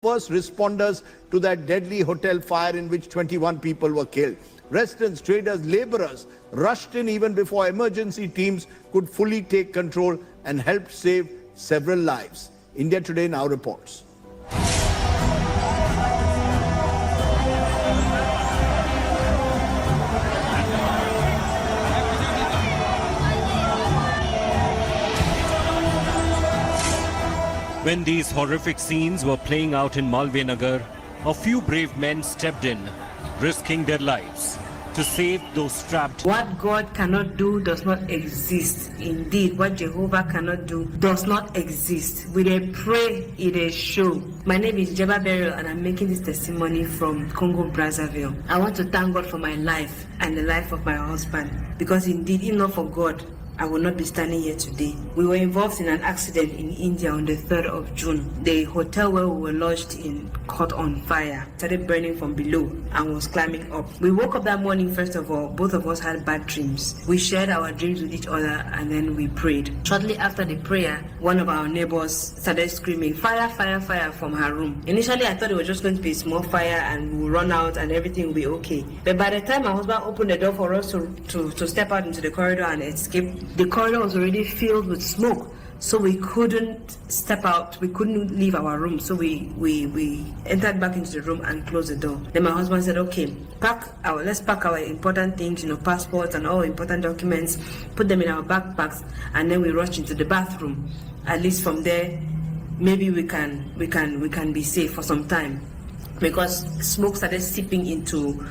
first responders to that deadly hotel fire in which 21 people were killed. Residents, traders, laborers rushed in even before emergency teams could fully take control and helped save several lives. India Today now reports. When these horrific scenes were playing out in Malvinagar, a few brave men stepped in, risking their lives to save those trapped. What God cannot do does not exist. Indeed, what Jehovah cannot do does not exist. We dey pray, it is show. My name is Jeba Burial and I'm making this testimony from Congo Brazzaville. I want to thank God for my life and the life of my husband, because indeed, if not for God, I will not be standing here today. We were involved in an accident in India on the 3rd of June. The hotel where we were lodged in caught on fire, started burning from below and was climbing up. We woke up that morning, first of all, both of us had bad dreams. We shared our dreams with each other and then we prayed. Shortly after the prayer, one of our neighbors started screaming, "Fire, fire, fire," from her room. Initially, I thought it was just going to be a small fire and we'll run out and everything will be okay. But by the time my husband opened the door for us to step out into the corridor and escape, the corridor was already filled with smoke, so we couldn't step out. We couldn't leave our room, so we entered back into the room and closed the door. Then my husband said, "Okay, let's pack our important things, passports and all important documents, put them in our backpacks, and then we rushed into the bathroom. At least from there, maybe we can be safe for some time, because smoke started seeping into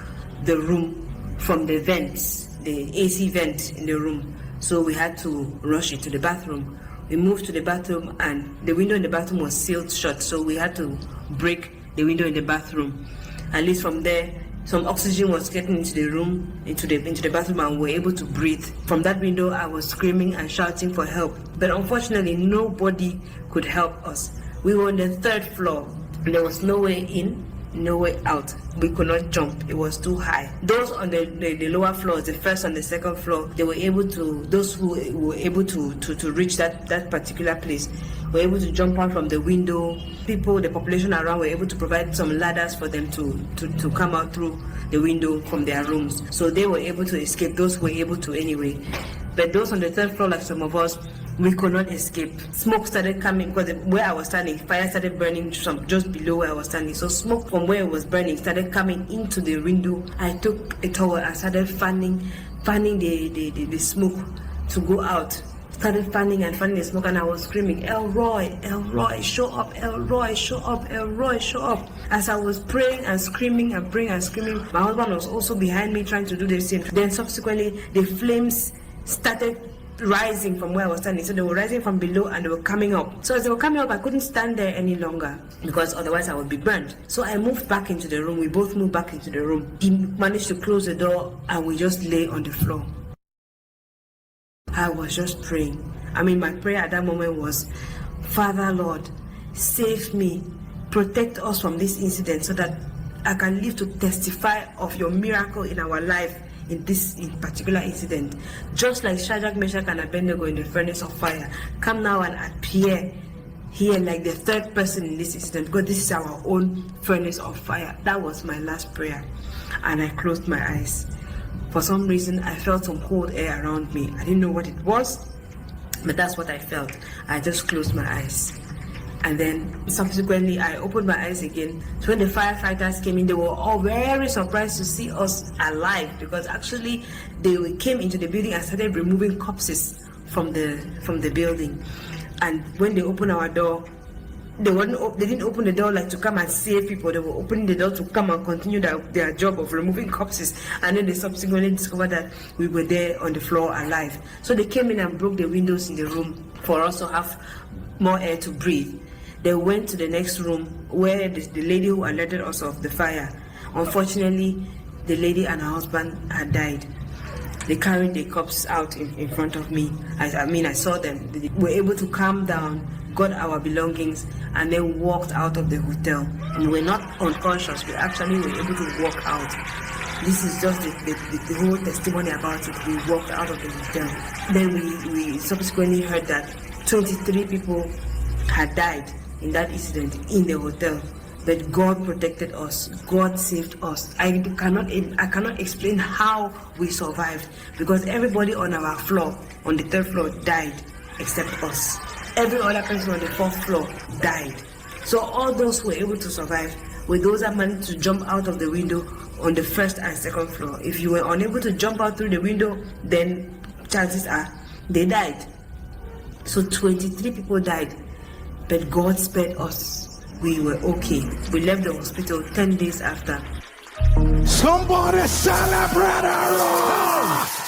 the room from the vents, the AC vent in the room." So we had to rush into the bathroom. We moved to the bathroom and the window in the bathroom was sealed shut, so we had to break the window in the bathroom. At least from there, some oxygen was getting into the room, into the bathroom, and we were able to breathe. From that window, I was screaming and shouting for help. But unfortunately, nobody could help us. We were on the 3rd floor. There was no way in, no way out. We could not jump. It was too high. Those on the lower floors, the 1st and the 2nd floor, those who were able to reach that particular place were able to jump out from the window. People, the population around, were able to provide some ladders for them to come out through the window from their rooms. So they were able to escape. Those who were able to anyway. But those on the 3rd floor, like some of us, we could not escape. Smoke started coming because where I was standing, fire started burning just below where I was standing. So smoke from where it was burning started coming into the window. I took a towel and started fanning the smoke to go out. Started fanning the smoke, and I was screaming, "Elroy, Elroy, show up, Elroy, show up, Elroy, show up." As I was praying and screaming and praying and screaming, my husband was also behind me trying to do the same. Then subsequently, the flames started rising from where I was standing. So they were rising from below and they were coming up. So as they were coming up, I couldn't stand there any longer because otherwise I would be burned. So I moved back into the room. We both moved back into the room. He managed to close the door and we just lay on the floor. I was just praying. My prayer at that moment was, "Father, Lord, save me, protect us from this incident so that I can live to testify of your miracle in our life in this particular incident. Just like Shadrach, Meshach, and Abednego in the furnace of fire, come now and appear here like the 3rd person in this incident, because this is our own furnace of fire." That was my last prayer, and I closed my eyes. For some reason, I felt some cold air around me. I didn't know what it was, but that's what I felt. I just closed my eyes. And then subsequently, I opened my eyes again. So when the firefighters came in, they were all very surprised to see us alive, because actually they came into the building and started removing corpses from the building. And when they opened our door, they didn't open the door like to come and save people. They were opening the door to come and continue their job of removing corpses. And then they subsequently discovered that we were there on the floor alive. So they came in and broke the windows in the room for us to have more air to breathe. They went to the next room where the lady who alerted us of the fire. Unfortunately, the lady and her husband had died. They carried the corpses out in front of me. I saw them. They were able to calm down, got our belongings, and then walked out of the hotel. And we were not unconscious. We actually were able to walk out. This is just the whole testimony about it. We walked out of the hotel. Then we subsequently heard that 23 people had died in that incident in the hotel. but God protected us. God saved us. I cannot explain how we survived, because everybody on our floor, on the 3rd floor, died except us. Every other person on the 4th floor died. So all those who were able to survive were those that managed to jump out of the window on the 1st and 2nd floor. If you were unable to jump out through the window, then chances are they died. So 23 people died, but God spared us. We were okay. We left the hospital 10 days after. Somebody celebrate her!